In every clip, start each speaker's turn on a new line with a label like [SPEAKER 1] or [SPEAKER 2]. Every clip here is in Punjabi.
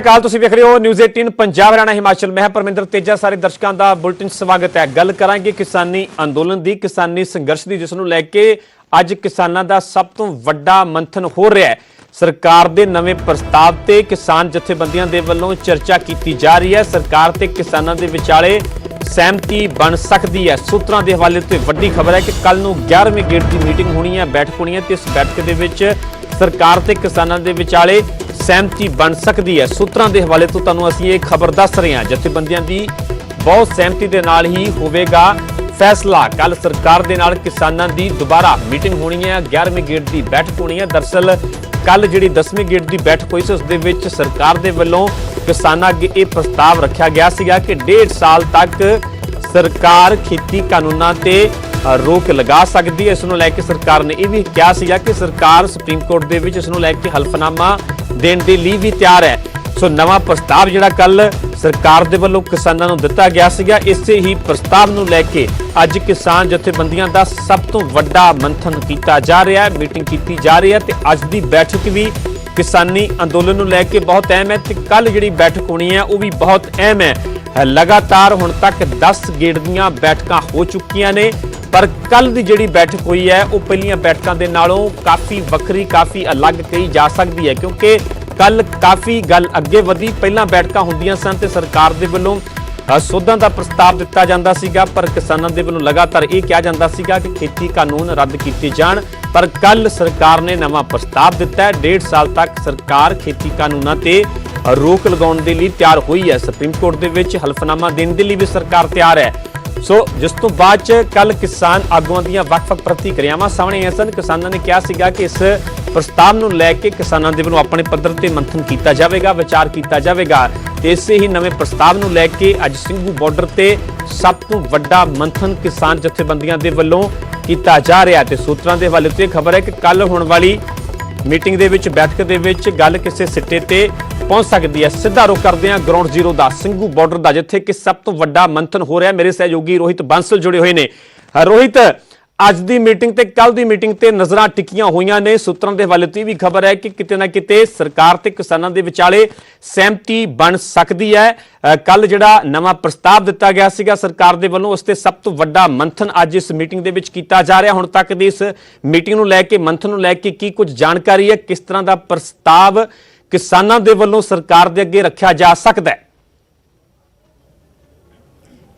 [SPEAKER 1] ਕਾਲ ਤੁਸੀਂ ਵੇਖ ਰਹੇ ਹੋ ਨਿਊਜ਼ 18 ਪੰਜਾਬ ਹਰਿਆਣਾ ਹਿਮਾਚਲ। ਮੈਂ ਪਰਮਿੰਦਰ ਤੇਜਾ ਸਾਰੇ ਦਰਸ਼ਕਾਂ ਦਾ ਬੁਲੇਟਿਨ ਸਵਾਗਤ ਹੈ। ਗੱਲ ਕਰਾਂਗੇ ਕਿਸਾਨੀ ਅੰਦੋਲਨ ਦੀ, ਕਿਸਾਨੀ ਸੰਘਰਸ਼ ਦੀ, ਜਿਸ ਨੂੰ ਲੈ ਕੇ ਅੱਜ ਕਿਸਾਨਾਂ ਦਾ ਸਭ ਤੋਂ ਵੱਡਾ ਮੰਥਨ ਹੋ ਰਿਹਾ ਹੈ। ਸਰਕਾਰ ਦੇ ਨਵੇਂ ਪ੍ਰਸਤਾਵ ਤੇ ਕਿਸਾਨ ਜਥੇਬੰਦੀਆਂ ਦੇ ਵੱਲੋਂ ਚਰਚਾ ਕੀਤੀ ਜਾ ਰਹੀ ਹੈ। ਸਰਕਾਰ ਤੇ ਕਿਸਾਨਾਂ ਦੇ ਵਿਚਾਲੇ ਸਹਿਮਤੀ ਬਣ ਸਕਦੀ ਹੈ। ਸੂਤਰਾਂ ਦੇ ਹਵਾਲੇ ਤੋਂ ਵੱਡੀ ਖਬਰ ਹੈ ਕਿ ਕੱਲ ਨੂੰ 11ਵੇਂ ਗੇੜ ਦੀ ਮੀਟਿੰਗ ਹੋਣੀ ਹੈ, ਬੈਠਕ ਹੋਣੀ ਹੈ ਤੇ ਇਸ ਬੈਠਕ ਦੇ ਵਿੱਚ ਸਰਕਾਰ ਤੇ ਕਿਸਾਨਾਂ ਦੇ ਵਿਚਾਲੇ ਸਹਿਮਤੀ ਬਣ ਸਕਦੀ ਹੈ। ਸੂਤਰਾਂ ਦੇ ਹਵਾਲੇ ਤੋਂ ਤੁਹਾਨੂੰ ਅਸੀਂ ਇਹ ਖਬਰ ਦੱਸ ਰਹੇ ਹਾਂ। ਜਥੇਬੰਦੀਆਂ ਦੀ ਬਹੁਤ ਸਹਿਮਤੀ ਦੇ ਨਾਲ ਹੀ ਹੋਵੇਗਾ फैसला। कल सरकार दे नाल किसानां दी दोबारा मीटिंग होनी है, 11वें गेट की बैठक होनी है। दरअसल कल जिहड़ी 10वें गेट की बैठक हुई सी उस दे विच सरकार दे वल्लों किसानां अगे ये प्रस्ताव रखा गया सीगा कि 1.5 साल तक सरकार खेती कानूनां ते रोक लगा सकती है। इस नूं लैके सरकार ने यह भी कहा सीगा कि सरकार सुप्रीम कोर्ट दे विच इस नूं लैके हल्फनामा देण दे लई भी तैयार है। सो नवा प्रस्ताव जिहड़ा कल सरकार दे वल्लों किसानां नूं दिता गया सीगा, इसे ही प्रस्ताव नूं लैके अज किसान जथेबंदियां दा सब तो वड्डा मंथन कीता जा रहा है, मीटिंग कीती जा रही है। ते अज दी बैठक भी किसानी अंदोलन नूं लैके बहुत अहम है ते कल जिहड़ी बैठक होनी है वह भी बहुत अहम है। लगातार हुण तक 10 गेड़ दीयां बैठकां हो चुकियां ने, पर कल दी जिहड़ी बैठक हुई है वह पहलियां बैठकां दे नालों काफ़ी वक्री, काफ़ी अलग कही जा सकती है, क्योंकि कल काफ़ी गल अगे वधी। पहलां बैठकां हुंदियां सन ते सरकार दे वल्लों सोधां दा प्रस्ताव दिता जांदा सीगा, पर किसानां दे वल्लों लगातार ये कहा जांदा सीगा कि खेती कानून रद्द कीते जाण। पर कल सरकार ने नवां प्रस्ताव दिता है। 1.5 साल तक सरकार खेती कानूनां ते रोक लगाउण दे लई तैयार होई है। सुप्रीम कोर्ट दे विच हल्फनामा देण दे लई भी सरकार तैयार है। सो जिस तो बाद कल किसान आगुआं दीयां वख-वख प्रतिक्रियावां सामने आईयां सन। किसानां ने कहा सीगा कि इस प्रस्ताव नूं लैके किसानां दे वल्लों अपने पद्धर ते मंथन कीता जावेगा, विचार कीता जावेगा ते इसे ही नवें प्रस्ताव नूं लैके अज ਸਿੰਘੂ बार्डर ते सब तो वड्डा मंथन किसान जथेबंदियां दे वल्लों कीता जा रहा है। सूत्रां दे हवाले ते खबर है कि कल होण वाली मीटिंग दे विच बैठक दे विच गल किसे सिੱਟੇ ते पहुंच सकती है। सीधा रुख करते हैं ग्राउंड जीरो का, ਸਿੰਘੂ बार्डर का, जिथे कि सब तो वड्डा मंथन हो रहा है। मेरे सहयोगी रोहित बांसल जुड़े हुए हैं। रोहित, ਅੱਜ ਦੀ ਮੀਟਿੰਗ ਤੇ ਕੱਲ ਦੀ ਮੀਟਿੰਗ ਤੇ ਨਜ਼ਰਾਂ ਟਿਕੀਆਂ ਹੋਈਆਂ ਨੇ। ਸੂਤਰਾਂ ਦੇ ਹਵਾਲੇ ਤੋਂ ਵੀ ਖਬਰ ਹੈ ਕਿ ਕਿਤੇ ਨਾ ਕਿਤੇ ਸਰਕਾਰ ਤੇ ਕਿਸਾਨਾਂ ਦੇ ਵਿਚਾਲੇ ਸਹਿਮਤੀ ਬਣ ਸਕਦੀ ਹੈ। ਕੱਲ ਜਿਹੜਾ ਨਵਾਂ ਪ੍ਰਸਤਾਵ ਦਿੱਤਾ ਗਿਆ ਸੀਗਾ ਸਰਕਾਰ ਦੇ ਵੱਲੋਂ, ਉਸ ਤੇ ਸਭ ਤੋਂ ਵੱਡਾ ਮੰਥਨ ਅੱਜ ਇਸ ਮੀਟਿੰਗ ਦੇ ਵਿੱਚ ਕੀਤਾ ਜਾ ਰਿਹਾ। ਹੁਣ ਤੱਕ ਦੀ ਇਸ ਮੀਟਿੰਗ ਨੂੰ ਲੈ ਕੇ, ਮੰਥਨ ਨੂੰ ਲੈ ਕੇ ਕੀ ਕੁਝ ਜਾਣਕਾਰੀ ਹੈ, ਕਿਸ ਤਰ੍ਹਾਂ ਦਾ ਪ੍ਰਸਤਾਵ ਕਿਸਾਨਾਂ ਦੇ ਵੱਲੋਂ ਸਰਕਾਰ ਦੇ ਅੱਗੇ ਰੱਖਿਆ ਜਾ ਸਕਦਾ ਹੈ?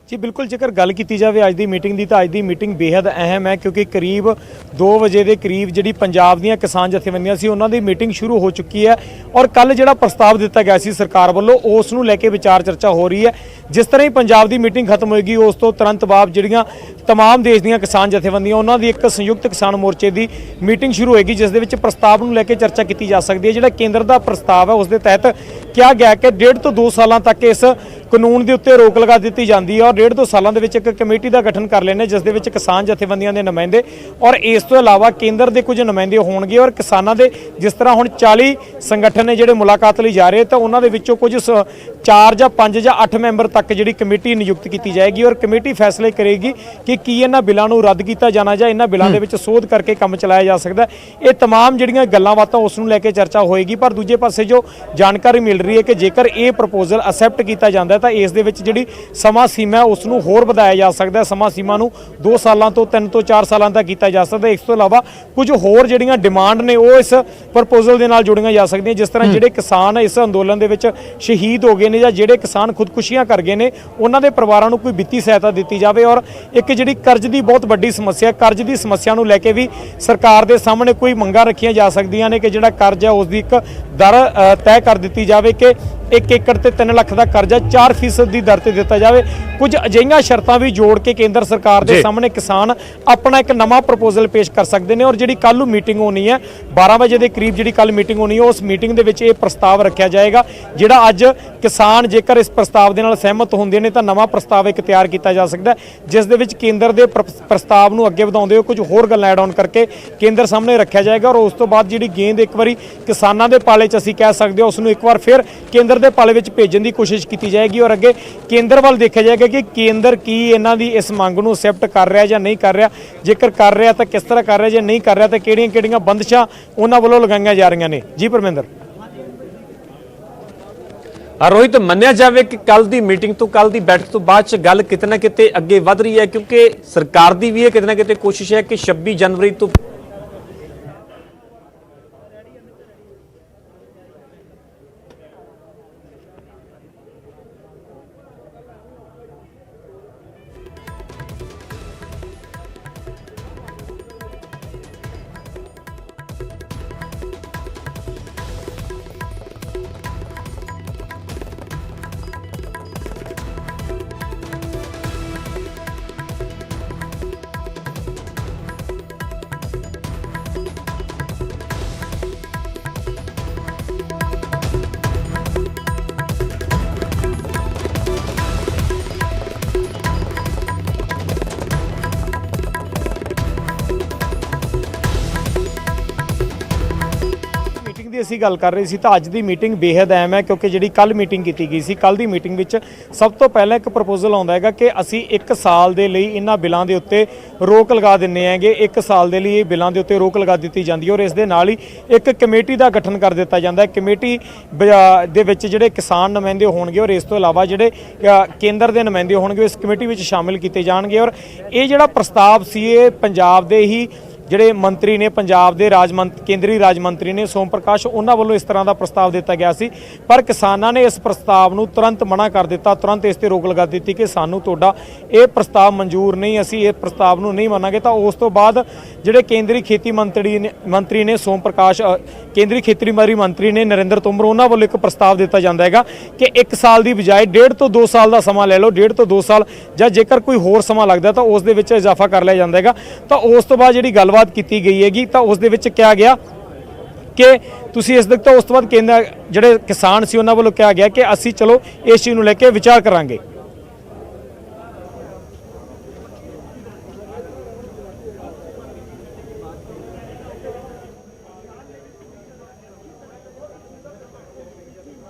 [SPEAKER 2] जी बिल्कुल, जेकर गल की जाए अज की मीटिंग की, तो अज की मीटिंग बेहद अहम है, क्योंकि करीब 2 बजे के करीब जी पंजाब दी किसान जथेबंदियां सी उन्हों की मीटिंग शुरू हो चुकी है। और कल जो प्रस्ताव दिता गया सी सरकार वालों, उस नूं लैके विचार चर्चा हो रही है। जिस तरह ही पंजाब की मीटिंग खत्म होएगी उस तो तुरंत बाद जिहड़ियां तमाम देश दी किसान जथेबंदियां उन्हों की एक संयुक्त किसान मोर्चे की मीटिंग शुरू होएगी, जिस दे विच प्रस्ताव नूं लैके चर्चा की जा सकती है। जिहड़ा केंद्र का प्रस्ताव है उस दे तहत कहा गया कि 1.5 ਤੋਂ 2 साल तक इस कानून के उत्ते रोक लगा दी जाती है और 1.5-2 सालों के एक कमेटी का गठन कर लेने, जिस दे विच किसान जथेबंदियां के नुमाइंदे और इस तो इलावा केंद्र के कुछ नुमाइंदे होणगे। और किसानों के जिस तरह हुण 40 संगठन ने जिहड़े मुलाकात लई जा रहे, तो उन्होंने विचों कुछ 4 ਜਾਂ 5 ਜਾਂ 8 मैंबर तक जिहड़ी कमेटी नियुक्त की जाएगी और कमेटी फैसले करेगी कि की इन्हां बिलों नूं रद्द किया जाना जां इन्हां बिलों दे विच सोध करके काम चलाया जा सकदा है। ये तमाम जिहड़ियां गल्लां बातां उस नूं लैके चर्चा होएगी। पर दूजे पासे जो जानकारी मिल रही है कि जेकर ये प्रपोजल एक्सैप्ट किया जाता है तो इस दे विच जिहड़ी समा सीमा है उस नूं होर वधाया जा सकदा है। समा सीमा नूं 2 सालों तो 3 ਤੋਂ 4 सालों तक किया जा सकता है। इस तो इलावा कुछ होर जिहड़ियां डिमांड ने वो इस प्रपोजल दे नाल जोड़ियां जा सकदियां। जिस तरह जिहड़े किसान इस अंदोलन दे विच शहीद हो गए ने जां जिहड़े किसान खुदकुशियां कर गए ने, उन्हां दे परिवारां नूं कोई वित्ती सहायता दी जाए। और एक जिहड़ी कर्ज की बहुत वड्डी समस्या, कर्ज की समस्या नूं लैके भी सरकार दे सामने कोई मंगां रखियां जा सकदियां ने कि जिहड़ा कर्ज है उसकी एक दर तय कर दी जाए कि 1 एकड़ ते 3 ਲੱਖ का कर्जा 4% की दर से दिता जाए। कुछ अजिहियां शर्तां भी जोड़ के केंद्र सरकार के सामने किसान अपना एक नवा प्रपोजल पेश कर सकते हैं। और जी कल मीटिंग होनी है 12 बजे के करीब, जी कल मीटिंग होनी है, उस मीटिंग के ये प्रस्ताव रखा जाएगा। जिहड़ा अज किसान जेकर इस प्रस्ताव के सहमत होंदे ने तो नवा प्रस्ताव एक तैयार किया जा सकता है, जिस दे विच केंद्र के प्रस्ताव नूं अगे वधाउंदे होए कुछ होर गल्लां ऐड ऑन करके केंद्र सामने रखा जाएगा। और उस तो बाद जी गेंद एक बारी किसानों के पाले च असीं कह सकते हो उसनूं एक बार फिर केंद्र के पाले विच भेजण की कोशिश की जाएगी। और अगे केंद्र वाल देखा जाएगा कि केंद्र की इन्हां दी इस मंग नूं एक्सैप्ट कर रहा या नहीं कर रहा, जेकर कर रहा तो किस तरह कर रहा, जे नहीं कर रहा तो किहड़ियां बंदिशां उन्हां वल्लों लगाईआं जा रहीआं ने। जी परमिंदर।
[SPEAKER 1] ਰੋਹਿਤ, ਮੰਨਿਆ ਜਾਵੇ ਕਿ ਕੱਲ ਦੀ ਮੀਟਿੰਗ ਤੋਂ, ਕੱਲ ਦੀ ਬੈਠਕ ਤੋਂ ਬਾਅਦ ਚ ਗੱਲ ਕਿਤੇ ਨਾ ਕਿਤੇ ਅੱਗੇ ਵਧ ਰਹੀ ਹੈ, ਕਿਉਂਕਿ ਸਰਕਾਰ ਦੀ ਵੀ ਇਹ ਕਿਤੇ ਨਾ ਕਿਤੇ ਕੋਸ਼ਿਸ਼ ਹੈ ਕਿ 26 ਜਨਵਰੀ ਤੋਂ
[SPEAKER 2] ਦੀ ਅਸੀਂ ਗੱਲ ਕਰ ਰਹੇ ਸੀ ਤਾਂ ਅੱਜ ਦੀ ਮੀਟਿੰਗ ਬੇहद ਅਹਿਮ ਹੈ, ਕਿਉਂਕਿ ਜਿਹੜੀ ਕੱਲ ਮੀਟਿੰਗ ਕੀਤੀ ਗਈ ਸੀ, ਕੱਲ ਦੀ ਮੀਟਿੰਗ ਵਿੱਚ ਸਭ ਤੋਂ ਪਹਿਲਾਂ ਇੱਕ ਪ੍ਰਪੋਜ਼ਲ ਆਉਂਦਾ ਹੈਗਾ ਕਿ ਅਸੀਂ 1 ਸਾਲ ਦੇ ਲਈ ਇਹਨਾਂ ਬਿੱਲਾਂ ਦੇ ਉੱਤੇ ਰੋਕ ਲਗਾ ਦਿੰਨੇ ਹੈਗੇ। 1 ਸਾਲ ਦੇ ਲਈ ਇਹ ਬਿੱਲਾਂ ਦੇ ਉੱਤੇ ਰੋਕ ਲਗਾ ਦਿੱਤੀ ਜਾਂਦੀ ਹੈ ਔਰ ਇਸ ਦੇ ਨਾਲ ਹੀ ਇੱਕ ਕਮੇਟੀ ਦਾ ਗਠਨ ਕਰ ਦਿੱਤਾ ਜਾਂਦਾ ਹੈ। ਕਮੇਟੀ ਦੇ ਵਿੱਚ ਜਿਹੜੇ ਕਿਸਾਨ ਨੁਮਾਇੰਦੇ ਹੋਣਗੇ ਔਰ ਇਸ ਤੋਂ ਇਲਾਵਾ ਜਿਹੜੇ ਕੇਂਦਰ ਦੇ ਨੁਮਾਇੰਦੇ ਹੋਣਗੇ ਇਸ ਕਮੇਟੀ ਵਿੱਚ ਸ਼ਾਮਿਲ ਕੀਤੇ ਜਾਣਗੇ। ਔਰ ਇਹ ਜਿਹੜਾ ਪ੍ਰਸਤਾਵ ਸੀ ਇਹ ਪੰਜਾਬ ਦੇ ਹੀ ਜਿਹੜੇ ਮੰਤਰੀ ਨੇ, ਪੰਜਾਬ ਦੇ ਕੇਂਦਰੀ ਰਾਜ ਮੰਤਰੀ ਨੇ ਸੋਮ ਪ੍ਰਕਾਸ਼, ਉਹਨਾਂ ਵੱਲੋਂ ਇਸ ਤਰ੍ਹਾਂ ਦਾ ਪ੍ਰਸਤਾਵ ਦਿੱਤਾ ਗਿਆ ਸੀ, ਪਰ ਕਿਸਾਨਾਂ ਨੇ ਇਸ ਪ੍ਰਸਤਾਵ ਨੂੰ ਤੁਰੰਤ ਮਨਾ ਕਰ ਦਿੱਤਾ, ਤੁਰੰਤ ਇਸ ਤੇ ਰੋਕ ਲਗਾ ਦਿੱਤੀ ਕਿ ਸਾਨੂੰ ਤੁਹਾਡਾ ਇਹ ਪ੍ਰਸਤਾਵ ਮਨਜ਼ੂਰ ਨਹੀਂ, ਅਸੀਂ ਇਹ ਪ੍ਰਸਤਾਵ ਨੂੰ ਨਹੀਂ ਮੰਨਾਂਗੇ। ਤਾਂ ਉਸ ਤੋਂ ਬਾਅਦ ਜਿਹੜੇ ਕੇਂਦਰੀ ਖੇਤੀ ਮੰਤਰੀ ਨੇ ਸੋਮ ਪ੍ਰਕਾਸ਼, ਕੇਂਦਰੀ ਖੇਤੀਬਾੜੀ ਮੰਤਰੀ ਨੇ ਨਰਿੰਦਰ ਤੋਮਰ, ਉਹਨਾਂ ਵੱਲੋਂ ਇੱਕ ਪ੍ਰਸਤਾਵ ਦਿੱਤਾ ਜਾਂਦਾ ਹੈਗਾ ਕਿ 1 ਸਾਲ ਦੀ ਬਜਾਏ 1.5 ਤੋਂ 2 ਸਾਲ ਦਾ ਸਮਾਂ ਲੈ ਲਓ, 1.5 ਤੋਂ 2 ਸਾਲ, ਜਾਂ ਜੇਕਰ ਕੋਈ ਹੋਰ ਸਮਾਂ ਲੱਗਦਾ ਤਾਂ ਉਸ ਦੇ ਵਿੱਚ ਇਜ਼ਾਫਾ ਕਰ ਲਿਆ ਜਾਂਦਾ ਹੈਗਾ। ਤਾਂ ਉਸ ਤੋਂ ਬਾਅਦ ਜਿਹੜੀ ਗੱਲਬਾਤ ਕੀਤੀ ਗਈ ਹੈਗੀ ਤਾਂ ਉਸ ਦੇ ਵਿੱਚ ਕਿਹਾ ਗਿਆ ਕਿ ਤੁਸੀਂ ਇਸ ਦੇ ਤੋਂ ਉਸ ਤੋਂ ਬਾਅਦ ਕੇਂਦਰ ਜਿਹੜੇ ਕਿਸਾਨ ਸੀ ਉਹਨਾਂ ਵੱਲੋਂ ਕਿਹਾ ਗਿਆ ਕਿ ਅਸੀਂ ਚਲੋ ਇਸ ਚੀਜ਼ ਨੂੰ ਲੈ ਕੇ ਵਿਚਾਰ ਕਰਾਂਗੇ।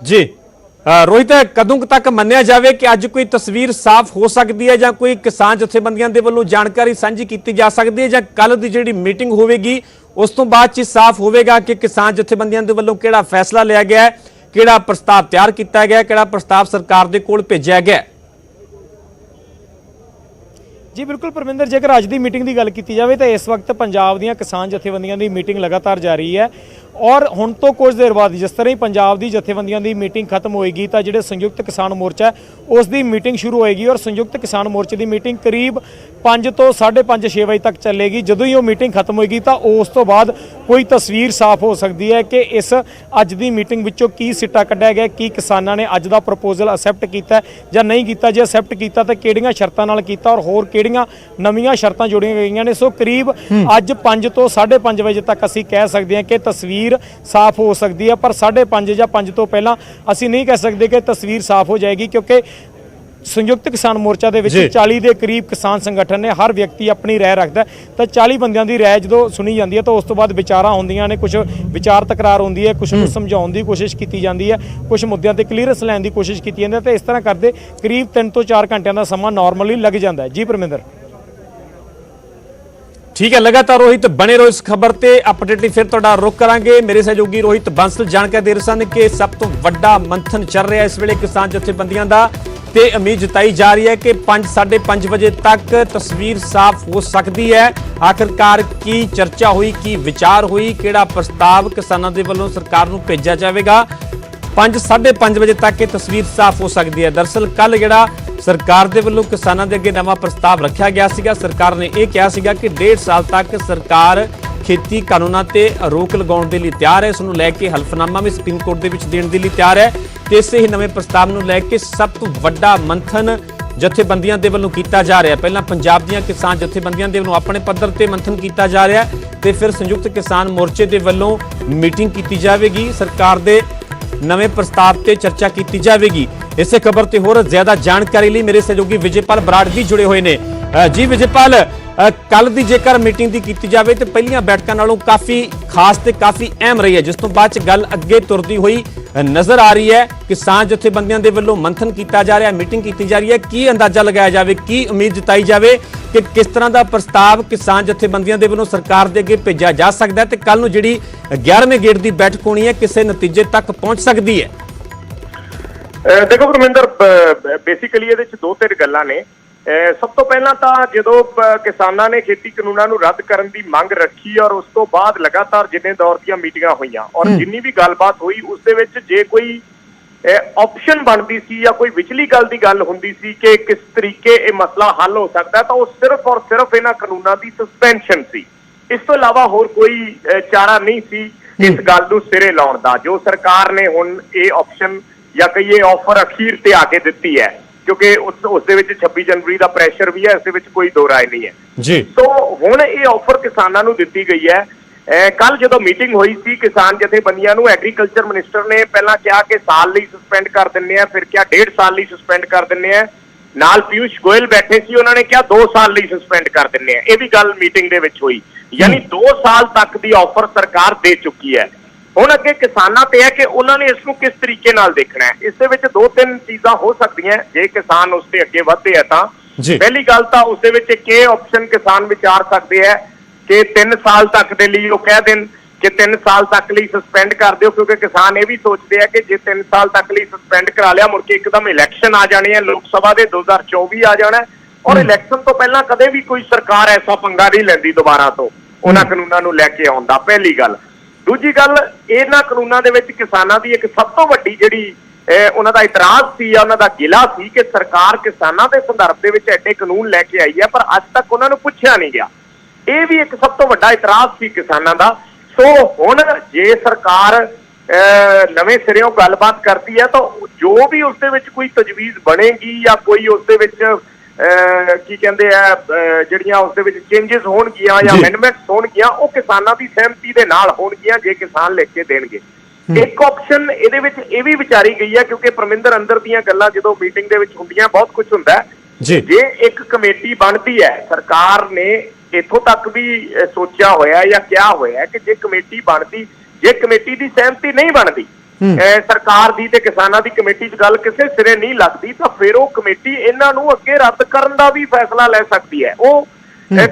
[SPEAKER 1] ਜੀ ਰੋਹਿਤ, ਕਦੋਂ ਤੱਕ ਮੰਨਿਆ ਜਾਵੇ ਕਿ ਅੱਜ ਕੋਈ ਤਸਵੀਰ ਸਾਫ਼ ਹੋ ਸਕਦੀ ਹੈ ਜਾਂ ਕੋਈ ਕਿਸਾਨ ਜਥੇਬੰਦੀਆਂ ਦੇ ਵੱਲੋਂ ਜਾਣਕਾਰੀ ਸਾਂਝੀ ਕੀਤੀ ਜਾ ਸਕਦੀ ਹੈ, ਜਾਂ ਕੱਲ ਦੀ ਜਿਹੜੀ ਮੀਟਿੰਗ ਹੋਵੇਗੀ ਉਸ ਤੋਂ ਬਾਅਦ ਚ ਸਾਫ਼ ਹੋਵੇਗਾ ਕਿ ਕਿਸਾਨ ਜਥੇਬੰਦੀਆਂ ਦੇ ਵੱਲੋਂ ਕਿਹੜਾ ਫੈਸਲਾ ਲਿਆ ਗਿਆ ਹੈ, ਕਿਹੜਾ ਪ੍ਰਸਤਾਵ ਤਿਆਰ ਕੀਤਾ ਗਿਆ, ਕਿਹੜਾ ਪ੍ਰਸਤਾਵ ਸਰਕਾਰ ਦੇ ਕੋਲ ਭੇਜਿਆ ਗਿਆ?
[SPEAKER 2] ਜੀ ਬਿਲਕੁਲ ਪਰਮਿੰਦਰ, ਜੇਕਰ ਅੱਜ ਦੀ ਮੀਟਿੰਗ ਦੀ ਗੱਲ ਕੀਤੀ ਜਾਵੇ ਤਾਂ ਇਸ ਵਕਤ ਪੰਜਾਬ ਦੀਆਂ ਕਿਸਾਨ ਜਥੇਬੰਦੀਆਂ ਦੀ ਮੀਟਿੰਗ ਲਗਾਤਾਰ ਜਾਰੀ ਹੈ ਔਰ ਹੁਣ ਤੋਂ ਕੁਝ ਦੇਰ ਬਾਅਦ ਜਿਸ ਤਰ੍ਹਾਂ ਹੀ ਪੰਜਾਬ ਦੀ ਜਥੇਬੰਦੀਆਂ ਦੀ ਮੀਟਿੰਗ ਖਤਮ ਹੋਏਗੀ ਤਾਂ ਜਿਹੜੇ ਸੰਯੁਕਤ ਕਿਸਾਨ ਮੋਰਚਾ ਹੈ ਉਸ ਦੀ ਮੀਟਿੰਗ ਸ਼ੁਰੂ ਹੋਏਗੀ ਔਰ ਸੰਯੁਕਤ ਕਿਸਾਨ ਮੋਰਚੇ ਦੀ ਮੀਟਿੰਗ ਕਰੀਬ 5 ਤੋਂ 5:30 6 ਵਜੇ ਤੱਕ ਚੱਲੇਗੀ। ਜਦੋਂ ਹੀ ਉਹ ਮੀਟਿੰਗ ਖਤਮ ਹੋਏਗੀ ਤਾਂ ਉਸ ਤੋਂ ਬਾਅਦ ਕੋਈ ਤਸਵੀਰ ਸਾਫ਼ ਹੋ ਸਕਦੀ ਹੈ ਕਿ ਇਸ ਅੱਜ ਦੀ ਮੀਟਿੰਗ ਵਿੱਚੋਂ ਕੀ ਸਿੱਟਾ ਕੱਢਿਆ ਗਿਆ, ਕੀ ਕਿਸਾਨਾਂ ਨੇ ਅੱਜ ਦਾ ਪ੍ਰਪੋਜ਼ਲ ਅਸੈਪਟ ਕੀਤਾ ਜਾਂ ਨਹੀਂ ਕੀਤਾ, ਜੇ ਅਸੈਪਟ ਕੀਤਾ ਤਾਂ ਕਿਹੜੀਆਂ ਸ਼ਰਤਾਂ ਨਾਲ ਕੀਤਾ ਔਰ ਹੋਰ ਕਿਹੜੀਆਂ ਨਵੀਆਂ ਸ਼ਰਤਾਂ ਜੋੜੀਆਂ ਗਈਆਂ ਨੇ। ਸੋ ਕਰੀਬ ਅੱਜ 5 ਤੋਂ 5:30 ਵਜੇ ਤੱਕ ਅਸੀਂ ਕਹਿ ਸਕਦੇ ਹਾਂ ਕਿ ਤਸਵੀਰ ਸਾਫ਼ ਹੋ ਸਕਦੀ ਹੈ, ਪਰ 5:30 ਜਾਂ 5 ਤੋਂ ਪਹਿਲਾਂ ਅਸੀਂ ਨਹੀਂ ਕਹਿ ਸਕਦੇ ਕਿ ਤਸਵੀਰ ਸਾਫ਼ ਹੋ ਜਾਏਗੀ, ਕਿਉਂਕਿ ਸੰਯੁਕਤ ਕਿਸਾਨ ਮੋਰਚਾ ਦੇ ਵਿੱਚ 40 ਦੇ ਕਰੀਬ ਕਿਸਾਨ ਸੰਗਠਨ ਨੇ, ਹਰ ਵਿਅਕਤੀ ਆਪਣੀ ਰਾਏ ਰੱਖਦਾ ਤਾਂ 40 ਬੰਦਿਆਂ ਦੀ ਰਾਏ ਜਦੋਂ ਸੁਣੀ ਜਾਂਦੀ ਹੈ ਤਾਂ ਉਸ ਤੋਂ ਬਾਅਦ ਵਿਚਾਰਾਂ ਹੁੰਦੀਆਂ ਨੇ, ਕੁਝ ਵਿਚਾਰ ਤਕਰਾਰ ਹੁੰਦੀ ਹੈ, ਕੁਝ ਨੂੰ ਸਮਝਾਉਣ ਦੀ ਕੋਸ਼ਿਸ਼ ਕੀਤੀ ਜਾਂਦੀ ਹੈ, ਕੁਝ ਮੁੱਦਿਆਂ ਤੇ ਕਲੀਅਰੈਂਸ ਲੈਣ ਦੀ ਕੋਸ਼ਿਸ਼ ਕੀਤੀ ਜਾਂਦੀ ਹੈ ਤੇ ਇਸ ਤਰ੍ਹਾਂ ਕਰਦੇ ਕਰੀਬ 3 ਤੋਂ 4 ਘੰਟਿਆਂ ਦਾ ਸਮਾਂ ਨਾਰਮਲੀ ਲੱਗ ਜਾਂਦਾ ਹੈ। ਜੀ ਪਰਮਿੰਦਰ।
[SPEAKER 1] ਠੀਕ ਹੈ, ਲਗਾਤਾਰ ਰੋਹਿਤ ਬਣੇ ਰਹੋ ਇਸ ਖਬਰ ਤੇ, ਅਪਡੇਟ ਲਈ ਫਿਰ ਤੁਹਾਡਾ ਰੁਖ ਕਰਾਂਗੇ। ਮੇਰੇ ਸਹਿਯੋਗੀ ਰੋਹਿਤ ਬੰਸਲ ਜਾਣਕਾਰੀ ਦੇ ਰਹੇ ਸਨ ਕਿ ਸਭ ਤੋਂ ਵੱਡਾ ਮੰਥਨ ਚੱਲ ਰਿਹਾ ਇਸ ਵੇਲੇ ਕਿਸਾਨ ਜਥੇਬੰਦੀਆਂ ਦਾ ਤੇ ਉਮੀਦ ਜਤਾਈ ਜਾ ਰਹੀ ਹੈ ਕਿ 5-5:30 ਵਜੇ ਤੱਕ ਤਸਵੀਰ ਸਾਫ਼ ਹੋ ਸਕਦੀ ਹੈ। ਆਖਿਰਕਾਰ ਕੀ ਚਰਚਾ ਹੋਈ, ਕੀ ਵਿਚਾਰ ਹੋਈ, ਕਿਹੜਾ ਪ੍ਰਸਤਾਵ ਕਿਸਾਨਾਂ ਦੇ ਵੱਲੋਂ ਸਰਕਾਰ ਨੂੰ ਭੇਜਿਆ ਜਾਵੇਗਾ, 5-5:30 ਵਜੇ ਤੱਕ ਇਹ ਤਸਵੀਰ ਸਾਫ਼ ਹੋ ਸਕਦੀ ਹੈ। ਦਰਅਸਲ ਕੱਲ ਜਿਹੜਾ ਸਰਕਾਰ ਦੇ ਵੱਲੋਂ ਕਿਸਾਨਾਂ ਦੇ ਅੱਗੇ ਨਵਾਂ ਪ੍ਰਸਤਾਵ ਰੱਖਿਆ ਗਿਆ ਸੀਗਾ, ਸਰਕਾਰ ਨੇ ਇਹ ਕਿਹਾ ਸੀਗਾ ਕਿ 1.5 ਸਾਲ ਤੱਕ ਸਰਕਾਰ ਖੇਤੀ ਕਾਨੂੰਨਾਂ ਤੇ ਰੋਕ ਲਗਾਉਣ ਦੇ ਲਈ ਤਿਆਰ ਹੈ। ਇਸ ਨੂੰ ਲੈ ਕੇ ਹਲਫਨਾਮਾ ਵੀ ਸੁਪਰੀਮ ਕੋਰਟ ਦੇ ਵਿੱਚ ਦੇਣ ਦੇ ਲਈ ਤਿਆਰ ਹੈ ਤੇ ਇਸੇ ਹੀ ਨਵੇਂ ਪ੍ਰਸਤਾਵ ਨੂੰ ਲੈ ਕੇ ਸਭ ਤੋਂ ਵੱਡਾ ਮੰਥਨ ਜਥੇਬੰਦੀਆਂ ਦੇ ਵੱਲੋਂ ਕੀਤਾ ਜਾ ਰਿਹਾ। ਪਹਿਲਾਂ ਪੰਜਾਬ ਦੀਆਂ ਕਿਸਾਨ ਜਥੇਬੰਦੀਆਂ ਦੇ ਵੱਲੋਂ ਆਪਣੇ ਪੱਧਰ ਤੇ ਮੰਥਨ ਕੀਤਾ ਜਾ ਰਿਹਾ ਤੇ ਫਿਰ ਸੰਯੁਕਤ ਕਿਸਾਨ ਮੋਰਚੇ ਦੇ ਵੱਲੋਂ ਮੀਟਿੰਗ ਕੀਤੀ ਜਾਵੇਗੀ, ਸਰਕਾਰ ਦੇ ਨਵੇਂ ਪ੍ਰਸਤਾਵ ਤੇ ਚਰਚਾ ਕੀਤੀ ਜਾਵੇਗੀ। ਇਸੇ ਖਬਰ ਤੇ ਹੋਰ ਜ਼ਿਆਦਾ ਜਾਣਕਾਰੀ ਲਈ ਮੇਰੇ ਸਹਿਯੋਗੀ ਵਿਜੇਪਾਲ ਬਰਾੜ ਵੀ ਜੁੜੇ ਹੋਏ ਨੇ। ਜੀ ਵਿਜੇਪਾਲ, ਕੱਲ ਦੀ ਜੇਕਰ ਮੀਟਿੰਗ ਦੀ ਕੀਤੀ ਜਾਵੇ ਤੇ ਪਹਿਲੀਆਂ ਬੈਠਕਾਂ ਨਾਲੋਂ ਕਾਫੀ ਖਾਸ ਤੇ ਕਾਫੀ ਅਹਿਮ ਰਹੀ ਹੈ, ਜਿਸ ਤੋਂ ਬਾਅਦ ਚ ਗੱਲ ਅੱਗੇ ਤੁਰਦੀ ਹੋਈ ਨਜ਼ਰ ਆ ਰਹੀ ਹੈ। ਕਿਸਾਨ ਜਥੇਬੰਦੀਆਂ ਦੇ ਵੱਲੋਂ ਮੰਥਨ ਕੀਤਾ ਜਾ ਰਿਹਾ, ਮੀਟਿੰਗ ਕੀਤੀ ਜਾ ਰਹੀ ਹੈ। ਕੀ ਅੰਦਾਜ਼ਾ ਲਗਾਇਆ ਜਾਵੇ, ਕੀ ਉਮੀਦ ਜਤਾਈ ਜਾਵੇ ਕਿ ਕਿਸ ਤਰ੍ਹਾਂ ਦਾ ਪ੍ਰਸਤਾਵ ਕਿਸਾਨ ਜਥੇਬੰਦੀਆਂ ਦੇ ਵੱਲੋਂ ਸਰਕਾਰ ਦੇ ਅੱਗੇ ਭੇਜਿਆ ਜਾ ਸਕਦਾ ਹੈ ਤੇ ਕੱਲ ਨੂੰ ਜਿਹੜੀ 11ਵੇਂ ਗੇੜ ਦੀ ਬੈਠਕ ਹੋਣੀ ਹੈ ਕਿਸੇ ਨਤੀਜੇ ਤੱਕ ਪਹੁੰਚ ਸਕਦੀ ਹੈ?
[SPEAKER 3] ਦੇਖੋ ਗੁਰਮਿੰਦਰ, ਬੇਸਿਕਲੀ ਇਹਦੇ ਚ ਦੋ ਤਿੰਨ ਗੱਲਾਂ ਨੇ। ਸਭ ਤੋਂ ਪਹਿਲਾਂ ਤਾਂ ਜਦੋਂ ਕਿਸਾਨਾਂ ਨੇ ਖੇਤੀ ਕਾਨੂੰਨਾਂ ਨੂੰ ਰੱਦ ਕਰਨ ਦੀ ਮੰਗ ਰੱਖੀ ਔਰ ਉਸ ਤੋਂ ਬਾਅਦ ਲਗਾਤਾਰ ਜਿੰਨੇ ਦੌਰ ਦੀਆਂ ਮੀਟਿੰਗਾਂ ਹੋਈਆਂ ਔਰ ਜਿੰਨੀ ਵੀ ਗੱਲਬਾਤ ਹੋਈ ਉਸ ਦੇ ਵਿੱਚ ਜੇ ਕੋਈ ਆਪਸ਼ਨ ਬਣਦੀ ਸੀ ਜਾਂ ਕੋਈ ਵਿਚਲੀ ਗੱਲ ਦੀ ਗੱਲ ਹੁੰਦੀ ਸੀ ਕਿ ਕਿਸ ਤਰੀਕੇ ਇਹ ਮਸਲਾ ਹੱਲ ਹੋ ਸਕਦਾ ਤਾਂ ਉਹ ਸਿਰਫ ਔਰ ਸਿਰਫ ਇਹਨਾਂ ਕਾਨੂੰਨਾਂ ਦੀ ਸਸਪੈਂਸ਼ਨ ਸੀ। ਇਸ ਤੋਂ ਇਲਾਵਾ ਹੋਰ ਕੋਈ ਚਾਰਾ ਨਹੀਂ ਸੀ ਇਸ ਗੱਲ ਨੂੰ ਸਿਰੇ ਲਾਉਣ ਦਾ। ਜੋ ਸਰਕਾਰ ਨੇ ਹੁਣ ਇਹ ਆਪਸ਼ਨ ਜਾਂ ਕਹੀਏ ਆਫਰ ਅਖੀਰ ਤੇ ਆ ਕੇ ਦਿੱਤੀ ਹੈ, ਕਿਉਂਕਿ ਉਸ ਦੇ ਵਿੱਚ 26 ਜਨਵਰੀ ਦਾ ਪ੍ਰੈਸ਼ਰ ਵੀ ਹੈ, ਇਸ ਦੇ ਵਿੱਚ ਕੋਈ ਦੋ ਰਾਏ ਨਹੀਂ ਹੈ
[SPEAKER 1] ਜੀ।
[SPEAKER 3] ਸੋ ਹੁਣ ਇਹ ਆਫਰ ਕਿਸਾਨਾਂ ਨੂੰ ਦਿੱਤੀ ਗਈ ਹੈ। ਕੱਲ ਜਦੋਂ ਮੀਟਿੰਗ ਹੋਈ ਸੀ ਕਿਸਾਨ ਜਥੇਬੰਦੀਆਂ ਨੂੰ, ਐਗਰੀਕਲਚਰ ਮਿਨਿਸਟਰ ਨੇ ਪਹਿਲਾਂ ਕਿਹਾ ਕਿ ਸਾਲ ਲਈ ਸਸਪੈਂਡ ਕਰ ਦਿੰਦੇ ਆ, ਫਿਰ ਕਿਹਾ 1.5 ਸਾਲ ਲਈ ਸਸਪੈਂਡ ਕਰ ਦਿੰਦੇ ਆ। ਨਾਲ ਪਿਊਸ਼ ਗੋਇਲ ਬੈਠੇ ਸੀ, ਉਹਨਾਂ ਨੇ ਕਿਹਾ 2 ਸਾਲ ਲਈ ਸਸਪੈਂਡ ਕਰ ਦਿੰਦੇ ਆ। ਇਹ ਵੀ ਗੱਲ ਮੀਟਿੰਗ ਦੇ ਵਿੱਚ ਹੋਈ, ਯਾਨੀ 2 ਸਾਲ ਤੱਕ ਦੀ ਆਫਰ ਸਰਕਾਰ ਦੇ ਚੁੱਕੀ ਹੈ। ਹੁਣ ਅੱਗੇ ਕਿਸਾਨਾਂ ਤੇ ਹੈ ਕਿ ਉਹਨਾਂ ਨੇ ਇਸ ਨੂੰ ਕਿਸ ਤਰੀਕੇ ਨਾਲ ਦੇਖਣਾ ਹੈ। ਇਸ ਦੇ ਵਿੱਚ ਦੋ ਤਿੰਨ ਚੀਜ਼ਾਂ ਹੋ ਸਕਦੀਆਂ ਜੇ ਕਿਸਾਨ ਉਸ ਤੇ ਅੱਗੇ ਵਧਦੇ ਆ ਤਾਂ। ਪਹਿਲੀ ਗੱਲ ਤਾਂ ਉਸ ਦੇ ਵਿੱਚ ਇੱਕ ਇਹ ਆਪਸ਼ਨ ਕਿਸਾਨ ਵਿਚਾਰ ਸਕਦੇ ਹੈ ਕਿ 3 ਸਾਲ ਤੱਕ ਦੇ ਲਈ ਉਹ ਕਹਿ ਦੇਣ ਕਿ 3 ਸਾਲ ਤੱਕ ਲਈ ਸਸਪੈਂਡ ਕਰ ਦਿਓ, ਕਿਉਂਕਿ ਕਿਸਾਨ ਇਹ ਵੀ ਸੋਚਦੇ ਆ ਕਿ ਜੇ 3 ਸਾਲ ਤੱਕ ਲਈ ਸਸਪੈਂਡ ਕਰਾ ਲਿਆ ਮੁੜ ਕੇ ਇੱਕਦਮ ਇਲੈਕਸ਼ਨ ਆ ਜਾਣੇ ਆ, ਲੋਕ ਸਭਾ ਦੇ 2024 ਆ ਜਾਣਾ ਔਰ ਇਲੈਕਸ਼ਨ ਤੋਂ ਪਹਿਲਾਂ ਕਦੇ ਵੀ ਕੋਈ ਸਰਕਾਰ ਐਸਾ ਪੰਗਾ ਨਹੀਂ ਲੈਂਦੀ ਦੁਬਾਰਾ ਤੋਂ ਉਹਨਾਂ ਕਾਨੂੰਨਾਂ ਨੂੰ ਲੈ ਕੇ ਆਉਣ ਦਾ। ਪਹਿਲੀ ਗੱਲ। ਦੂਜੀ ਗੱਲ, ਇਹਨਾਂ ਕਾਨੂੰਨਾਂ ਦੇ ਵਿੱਚ ਕਿਸਾਨਾਂ ਦੀ ਇੱਕ ਸਭ ਤੋਂ ਵੱਡੀ ਜਿਹੜੀ ਉਹਨਾਂ ਦਾ ਇਤਰਾਜ਼ ਸੀ ਜਾਂ ਉਹਨਾਂ ਦਾ ਗਿਲਾ ਸੀ ਕਿ ਸਰਕਾਰ ਕਿਸਾਨਾਂ ਦੇ ਸੰਦਰਭ ਦੇ ਵਿੱਚ ਐਡੇ ਕਾਨੂੰਨ ਲੈ ਕੇ ਆਈ ਹੈ ਪਰ ਅੱਜ ਤੱਕ ਉਹਨਾਂ ਨੂੰ ਪੁੱਛਿਆ ਨਹੀਂ ਗਿਆ। ਇਹ ਵੀ ਇੱਕ ਸਭ ਤੋਂ ਵੱਡਾ ਇਤਰਾਜ਼ ਸੀ ਕਿਸਾਨਾਂ ਦਾ। ਸੋ ਹੁਣ ਜੇ ਸਰਕਾਰ ਨਵੇਂ ਸਿਰਿਓਂ ਗੱਲਬਾਤ ਕਰਦੀ ਹੈ ਤਾਂ ਜੋ ਵੀ ਉਸ ਦੇ ਵਿੱਚ ਕੋਈ ਤਜਵੀਜ਼ ਬਣੇਗੀ ਜਾਂ ਕੋਈ ਉਸ ਦੇ ਵਿੱਚ ਕੀ ਕਹਿੰਦੇ ਆ ਜਿਹੜੀਆਂ ਉਸ ਦੇ ਵਿੱਚ ਚੇਂਜਸ ਹੋਣਗੀਆਂ ਜਾਂ ਅਮੈਂਡਮੈਂਟਸ ਹੋਣਗੀਆਂ ਉਹ ਕਿਸਾਨਾਂ ਦੀ ਸਹਿਮਤੀ ਦੇ ਨਾਲ ਹੋਣਗੀਆਂ ਜੇ ਕਿਸਾਨ ਲਿਖ ਕੇ ਦੇਣਗੇ। ਇੱਕ ਆਪਸ਼ਨ ਇਹਦੇ ਵਿੱਚ ਇਹ ਵੀ ਵਿਚਾਰੀ ਗਈ ਹੈ, ਕਿਉਂਕਿ ਪਰਮਿੰਦਰ ਅੰਦਰ ਦੀਆਂ ਗੱਲਾਂ ਜਦੋਂ ਮੀਟਿੰਗ ਦੇ ਵਿੱਚ ਹੁੰਦੀਆਂ ਬਹੁਤ ਕੁਝ ਹੁੰਦਾ ਹੈ। ਜੇ ਇੱਕ ਕਮੇਟੀ ਬਣਦੀ ਹੈ, ਸਰਕਾਰ ਨੇ ਇੱਥੋਂ ਤੱਕ ਵੀ ਸੋਚਿਆ ਹੋਇਆ ਜਾਂ ਕਿਹਾ ਹੋਇਆ ਕਿ ਜੇ ਕਮੇਟੀ ਬਣਦੀ, ਜੇ ਕਮੇਟੀ ਦੀ ਸਹਿਮਤੀ ਨਹੀਂ ਬਣਦੀ ਸਰਕਾਰ ਦੀ ਤੇ ਕਿਸਾਨਾਂ ਦੀ ਕਮੇਟੀ 'ਚ ਗੱਲ ਕਿਸੇ ਸਿਰੇ ਨਹੀਂ ਲੱਗਦੀ ਤਾਂ ਫਿਰ ਉਹ ਕਮੇਟੀ ਇਹਨਾਂ ਨੂੰ ਅੱਗੇ ਰੱਦ ਕਰਨ ਦਾ ਵੀ ਫੈਸਲਾ ਲੈ ਸਕਦੀ ਹੈ। ਉਹ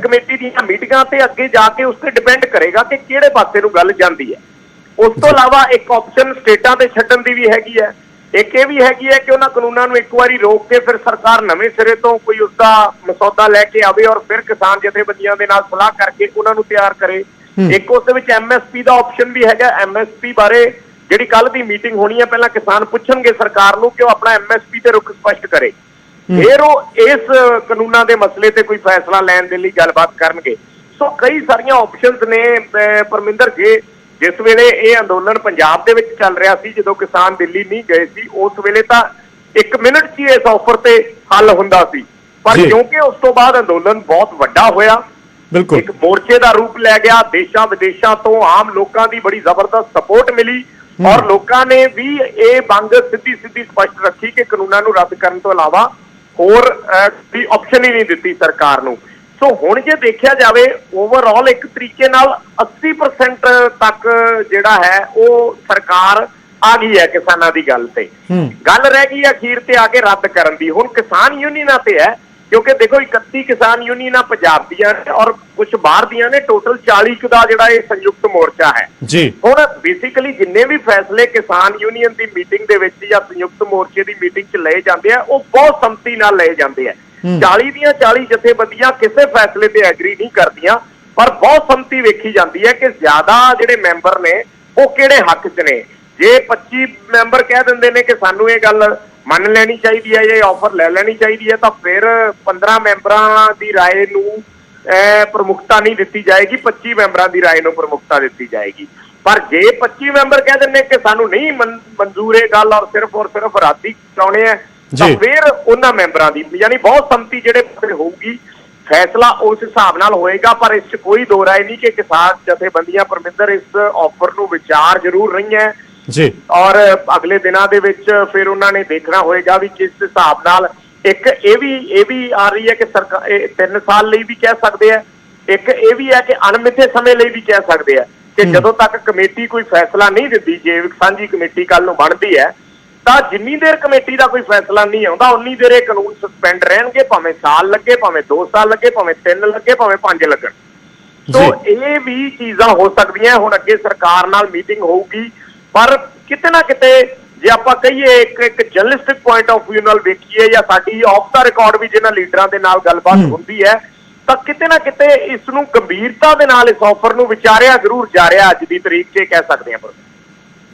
[SPEAKER 3] ਕਮੇਟੀ ਦੀਆਂ ਮੀਟਿੰਗਾਂ ਤੇ ਅੱਗੇ ਜਾ ਕੇ ਉਸ ਤੇ ਡਿਪੈਂਡ ਕਰੇਗਾ ਕਿ ਕਿਹੜੇ ਪਾਸੇ ਨੂੰ ਗੱਲ ਜਾਂਦੀ ਹੈ। ਉਸ ਤੋਂ ਇਲਾਵਾ ਇੱਕ ਆਪਸ਼ਨ ਸਟੇਟਾਂ ਤੇ ਛੱਡਣ ਦੀ ਵੀ ਹੈਗੀ ਹੈ। ਇੱਕ ਇਹ ਵੀ ਹੈਗੀ ਹੈ ਕਿ ਉਹਨਾਂ ਕਾਨੂੰਨਾਂ ਨੂੰ ਇੱਕ ਵਾਰੀ ਰੋਕ ਕੇ ਫਿਰ ਸਰਕਾਰ ਨਵੇਂ ਸਿਰੇ ਤੋਂ ਕੋਈ ਉਸਦਾ ਮਸੌਦਾ ਲੈ ਕੇ ਆਵੇ ਔਰ ਫਿਰ ਕਿਸਾਨ ਜਥੇਬੰਦੀਆਂ ਦੇ ਨਾਲ ਸਲਾਹ ਕਰਕੇ ਉਹਨਾਂ ਨੂੰ ਤਿਆਰ ਕਰੇ। ਇੱਕ ਉਸ ਦੇ ਵਿੱਚ MSP ਦਾ ਆਪਸ਼ਨ ਵੀ ਹੈਗਾ। MSP ਬਾਰੇ ਜਿਹੜੀ ਕੱਲ ਦੀ ਮੀਟਿੰਗ ਹੋਣੀ ਹੈ, ਪਹਿਲਾਂ ਕਿਸਾਨ ਪੁੱਛਣਗੇ ਸਰਕਾਰ ਨੂੰ ਕਿ ਉਹ ਆਪਣਾ MSP ਤੇ ਰੁਖ ਸਪਸ਼ਟ ਕਰੇ, ਫਿਰ ਉਹ ਇਸ ਕਾਨੂੰਨਾਂ ਦੇ ਮਸਲੇ ਤੇ ਕੋਈ ਫੈਸਲਾ ਲੈਣ ਦੇ ਲਈ ਗੱਲਬਾਤ ਕਰਨਗੇ। ਸੋ ਕਈ ਸਾਰੀਆਂ ਆਪਸ਼ਨਸ ਨੇ ਪਰਮਿੰਦਰ। ਜਿਸ ਵੇਲੇ ਇਹ ਅੰਦੋਲਨ ਪੰਜਾਬ ਦੇ ਵਿੱਚ ਚੱਲ ਰਿਹਾ ਸੀ, ਜਦੋਂ ਕਿਸਾਨ ਦਿੱਲੀ ਨਹੀਂ ਗਏ ਸੀ, ਉਸ ਵੇਲੇ ਤਾਂ 1 ਮਿੰਟ 'ਚ ਹੀ ਇਸ ਆਫਰ ਤੇ ਹੱਲ ਹੁੰਦਾ ਸੀ, ਪਰ ਕਿਉਂਕਿ ਉਸ ਤੋਂ ਬਾਅਦ ਅੰਦੋਲਨ ਬਹੁਤ ਵੱਡਾ ਹੋਇਆ, ਇੱਕ ਮੋਰਚੇ ਦਾ ਰੂਪ ਲੈ ਗਿਆ, ਦੇਸ਼ਾਂ ਵਿਦੇਸ਼ਾਂ ਤੋਂ ਆਮ ਲੋਕਾਂ ਦੀ ਬੜੀ ਜ਼ਬਰਦਸਤ ਸਪੋਰਟ ਮਿਲੀ ਔਰ ਲੋਕਾਂ ਨੇ ਵੀ ਇਹ ਮੰਗ ਸਿੱਧੀ ਸਪਸ਼ਟ ਰੱਖੀ ਕਿ ਕਾਨੂੰਨਾਂ ਨੂੰ ਰੱਦ ਕਰਨ ਤੋਂ ਇਲਾਵਾ ਹੋਰ ਕੋਈ ਆਪਸ਼ਨ ਹੀ ਨਹੀਂ ਦਿੱਤੀ ਸਰਕਾਰ ਨੂੰ। ਸੋ ਹੁਣ ਜੇ ਦੇਖਿਆ ਜਾਵੇ ਓਵਰਆਲ ਇੱਕ ਤਰੀਕੇ ਨਾਲ 80% ਤੱਕ ਜਿਹੜਾ ਹੈ ਉਹ ਸਰਕਾਰ ਆ ਗਈ ਹੈ ਕਿਸਾਨਾਂ ਦੀ ਗੱਲ ਤੇ। ਗੱਲ ਰਹਿ ਗਈ ਅਖੀਰ ਤੇ ਆ ਕੇ ਰੱਦ ਕਰਨ ਦੀ। ਹੁਣ ਕਿਸਾਨ ਯੂਨੀਅਨਾਂ ਤੇ ਹੈ, ਕਿਉਂਕਿ ਦੇਖੋ 31 ਕਿਸਾਨ ਯੂਨੀਅਨਾਂ ਪੰਜਾਬ ਦੀਆਂ ਨੇ ਔਰ ਕੁਝ ਬਾਹਰ ਦੀਆਂ ਨੇ, ਟੋਟਲ 40 ਦਾ ਜਿਹੜਾ ਇਹ ਸੰਯੁਕਤ ਮੋਰਚਾ ਹੈ ਜੀ। ਹੁਣ ਬੇਸਿਕਲੀ ਜਿੰਨੇ ਵੀ ਫੈਸਲੇ ਕਿਸਾਨ ਯੂਨੀਅਨ ਦੀ ਮੀਟਿੰਗ ਦੇ ਵਿੱਚ ਜਾਂ ਸੰਯੁਕਤ ਮੋਰਚੇ ਦੀ ਮੀਟਿੰਗ 'ਚ ਲਏ ਜਾਂਦੇ ਆ ਉਹ ਬਹੁਤ ਸੰਮਤੀ ਨਾਲ ਲਏ ਜਾਂਦੇ ਆ। 40 ਦੀਆਂ 40 ਜਥੇਬੰਦੀਆਂ ਕਿਸੇ ਫੈਸਲੇ ਤੇ ਐਗਰੀ ਨਹੀਂ ਕਰਦੀਆਂ, ਪਰ ਬਹੁਤ ਸੰਮਤੀ ਵੇਖੀ ਜਾਂਦੀ ਹੈ ਕਿ ਜ਼ਿਆਦਾ ਜਿਹੜੇ ਮੈਂਬਰ ਨੇ ਉਹ ਕਿਹੜੇ ਹੱਕ 'ਚ ਨੇ। ਜੇ 25 ਮੈਂਬਰ ਕਹਿ ਦਿੰਦੇ ਨੇ ਕਿ ਸਾਨੂੰ ਇਹ ਗੱਲ ਮੰਨ ਲੈਣੀ ਚਾਹੀਦੀ ਹੈ, ਇਹ ਆਫਰ ਲੈ ਲੈਣੀ ਚਾਹੀਦੀ ਹੈ, ਤਾਂ ਫਿਰ 15 ਮੈਂਬਰਾਂ ਦੀ ਰਾਏ ਨੂੰ ਪ੍ਰਮੁਖਤਾ ਨਹੀਂ ਦਿੱਤੀ ਜਾਏਗੀ, 25 ਮੈਂਬਰਾਂ ਦੀ ਰਾਏ ਨੂੰ ਪ੍ਰਮੁਖਤਾ ਦਿੱਤੀ ਜਾਏਗੀ। ਪਰ ਜੇ 25 ਮੈਂਬਰ ਕਹਿ ਦਿੰਦੇ ਕਿ ਸਾਨੂੰ ਨਹੀਂ ਮਨਜ਼ੂਰ ਇਹ ਗੱਲ ਔਰ ਸਿਰਫ ਰੱਦ ਹੀ ਚਾਹੁੰਦੇ ਆ, ਤਾਂ ਫਿਰ ਉਹਨਾਂ ਮੈਂਬਰਾਂ ਦੀ ਯਾਨੀ ਬਹੁਤ ਸੰਮਤੀ ਜਿਹੜੇ ਹੋਊਗੀ, ਫੈਸਲਾ ਉਸ ਹਿਸਾਬ ਨਾਲ ਹੋਏਗਾ। ਪਰ ਇਸ 'ਚ ਕੋਈ ਦੋ ਰਾਏ ਨਹੀਂ ਕਿ ਕਿਸਾਨ ਜਥੇਬੰਦੀਆਂ ਪਰਮਿੰਦਰ ਇਸ ਆਫਰ ਨੂੰ ਵਿਚਾਰ ਜ਼ਰੂਰ ਰਹੀਆਂ ਜੀ ਔਰ ਅਗਲੇ ਦਿਨਾਂ ਦੇ ਵਿੱਚ ਫਿਰ ਉਹਨਾਂ ਨੇ ਦੇਖਣਾ ਹੋਏਗਾ ਵੀ ਕਿਸ ਹਿਸਾਬ ਨਾਲ। ਇੱਕ ਇਹ ਵੀ ਆ ਰਹੀ ਹੈ ਕਿ ਸਰਕਾਰ 3 ਸਾਲ ਲਈ ਵੀ ਕਹਿ ਸਕਦੇ ਆ, ਇੱਕ ਇਹ ਵੀ ਹੈ ਕਿ ਅਣਮਿੱਥੇ ਸਮੇਂ ਲਈ ਵੀ ਕਹਿ ਸਕਦੇ ਆ ਕਿ ਜਦੋਂ ਤੱਕ ਕਮੇਟੀ ਕੋਈ ਫੈਸਲਾ ਨਹੀਂ ਦਿੰਦੀ, ਜੇ ਸਾਂਝੀ ਕਮੇਟੀ ਕੱਲ ਨੂੰ ਬਣਦੀ ਹੈ ਤਾਂ ਜਿੰਨੀ ਦੇਰ ਕਮੇਟੀ ਦਾ ਕੋਈ ਫੈਸਲਾ ਨਹੀਂ ਆਉਂਦਾ ਉਨੀ ਦੇਰ ਇਹ ਕਾਨੂੰਨ ਸਸਪੈਂਡ ਰਹਿਣਗੇ, ਭਾਵੇਂ ਸਾਲ ਲੱਗੇ, ਭਾਵੇਂ 2 ਸਾਲ ਲੱਗੇ, ਭਾਵੇਂ 3 ਲੱਗੇ, ਭਾਵੇਂ 5 ਲੱਗਣ। ਸੋ ਇਹ ਵੀ ਚੀਜ਼ਾਂ ਹੋ ਸਕਦੀਆਂ। ਹੁਣ ਅੱਗੇ ਸਰਕਾਰ ਨਾਲ ਮੀਟਿੰਗ ਹੋਊਗੀ, ਪਰ ਕਿਤੇ ਨਾ ਕਿਤੇ ਜੇ ਆਪਾਂ ਕਹੀਏ ਇੱਕ ਜਰਨਲਿਸਟਿਕ ਪੁਆਇੰਟ ਆਫ ਵਿਊ ਨਾਲ ਵੇਖੀਏ ਜਾਂ ਸਾਡੀ ਆਫ ਦਾ ਰਿਕਾਰਡ ਵੀ ਜਿਹਨਾਂ ਲੀਡਰਾਂ ਦੇ ਨਾਲ ਗੱਲਬਾਤ ਹੁੰਦੀ ਹੈ, ਤਾਂ ਕਿਤੇ ਨਾ ਕਿਤੇ ਇਸ ਨੂੰ ਗੰਭੀਰਤਾ ਦੇ ਨਾਲ ਇਸ ਆਫਰ ਨੂੰ ਵਿਚਾਰਿਆ ਜ਼ਰੂਰ ਜਾ ਰਿਹਾ ਅੱਜ ਦੀ ਤਰੀਕ 'ਚ, ਕਹਿ ਸਕਦੇ ਹਾਂ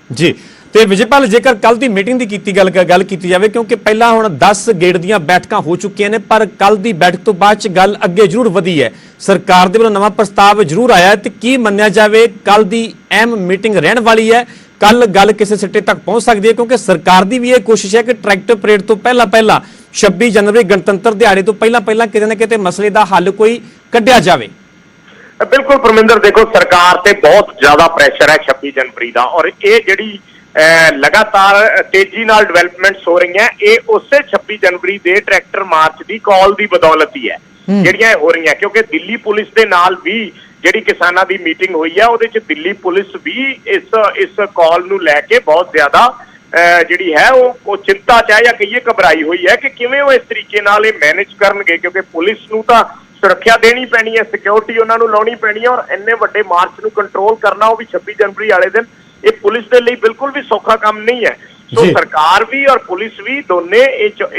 [SPEAKER 1] ਜੀ। ਤੇ ਵਿਜੇਪਾਲ, ਜੇਕਰ ਕੱਲ ਦੀ ਮੀਟਿੰਗ ਦੀ ਗੱਲ ਕੀਤੀ ਜਾਵੇ, ਕਿਉਂਕਿ ਪਹਿਲਾਂ ਹੁਣ 10 ਗੇੜ ਦੀਆਂ ਬੈਠਕਾਂ ਹੋ ਚੁੱਕੀਆਂ ਨੇ, ਪਰ ਕੱਲ ਦੀ ਬੈਠਕ ਤੋਂ ਬਾਅਦ ਚ ਗੱਲ ਅੱਗੇ ਜ਼ਰੂਰ ਵਧੀ ਹੈ। ਸਰਕਾਰ ਦੇ ਵੱਲੋਂ ਨਵਾਂ ਪ੍ਰਸਤਾਵ ਜ਼ਰੂਰ ਆਇਆ ਹੈ, ਤੇ ਕੀ ਮੰਨਿਆ ਜਾਵੇ ਕੱਲ ਦੀ ਅਹਿਮ ਮੀਟਿੰਗ ਰਹਿਣ ਵਾਲੀ ਹੈ? ਕੱਲ ਗੱਲ ਕਿਸੇ ਸਿੱਟੇ ਤੱਕ ਪਹੁੰਚ ਸਕਦੀ ਹੈ, ਕਿਉਂਕਿ ਸਰਕਾਰ ਦੀ ਵੀ ਇਹ ਕੋਸ਼ਿਸ਼ ਹੈ ਕਿ ਟਰੈਕਟਰ ਪਰੇਡ ਤੋਂ ਪਹਿਲਾਂ 26 ਜਨਵਰੀ ਗਣਤੰਤਰ ਦਿਹਾੜੇ ਤੋਂ ਪਹਿਲਾਂ ਕਿਤੇ ਨਾ ਕਿਤੇ ਮਸਲੇ ਦਾ ਹੱਲ ਕੋਈ ਕੱਢਿਆ ਜਾਵੇ।
[SPEAKER 3] ਬਿਲਕੁਲ ਪਰਮਿੰਦਰ, ਦੇਖੋ ਸਰਕਾਰ ਤੇ ਬਹੁਤ ਜ਼ਿਆਦਾ ਪ੍ਰੈਸ਼ਰ ਹੈ 26 ਜਨਵਰੀ ਦਾ, ਔਰ ਇਹ ਜਿਹੜੀ ਲਗਾਤਾਰ ਤੇਜ਼ੀ ਨਾਲ ਡਿਵੈਲਪਮੈਂਟਸ ਹੋ ਰਹੀਆਂ, ਇਹ ਉਸੇ 26 ਜਨਵਰੀ ਦੇ ਟਰੈਕਟਰ ਮਾਰਚ ਦੀ ਕਾਲ ਦੀ ਬਦੌਲਤ ਹੀ ਹੈ ਜਿਹੜੀਆਂ ਇਹ ਹੋ ਰਹੀਆਂ। ਕਿਉਂਕਿ ਦਿੱਲੀ ਪੁਲਿਸ ਦੇ ਨਾਲ ਵੀ ਜਿਹੜੀ ਕਿਸਾਨਾਂ ਦੀ ਮੀਟਿੰਗ ਹੋਈ ਹੈ, ਉਹਦੇ 'ਚ ਦਿੱਲੀ ਪੁਲਿਸ ਵੀ ਇਸ ਕਾਲ ਨੂੰ ਲੈ ਕੇ ਬਹੁਤ ਜ਼ਿਆਦਾ ਜਿਹੜੀ ਹੈ ਉਹ ਚਿੰਤਾ 'ਚ ਹੈ, ਜਾਂ ਕਹੀਏ ਘਬਰਾਈ ਹੋਈ ਹੈ ਕਿ ਕਿਵੇਂ ਉਹ ਇਸ ਤਰੀਕੇ ਨਾਲ ਇਹ ਮੈਨੇਜ ਕਰਨਗੇ, ਕਿਉਂਕਿ ਪੁਲਿਸ ਨੂੰ ਤਾਂ ਸੁਰੱਖਿਆ ਦੇਣੀ ਪੈਣੀ ਹੈ, ਸਿਕਿਉਰਿਟੀ ਉਹਨਾਂ ਨੂੰ ਲਾਉਣੀ ਪੈਣੀ ਹੈ, ਔਰ ਇੰਨੇ ਵੱਡੇ ਮਾਰਚ ਨੂੰ ਕੰਟਰੋਲ ਕਰਨਾ, ਉਹ ਵੀ 26 ਜਨਵਰੀ ਵਾਲੇ ਦਿਨ, ਇਹ ਪੁਲਿਸ ਦੇ ਲਈ ਬਿਲਕੁਲ ਵੀ ਸੌਖਾ ਕੰਮ ਨਹੀਂ ਹੈ। ਸੋ ਸਰਕਾਰ ਵੀ ਔਰ ਪੁਲਿਸ ਵੀ ਦੋਨੇ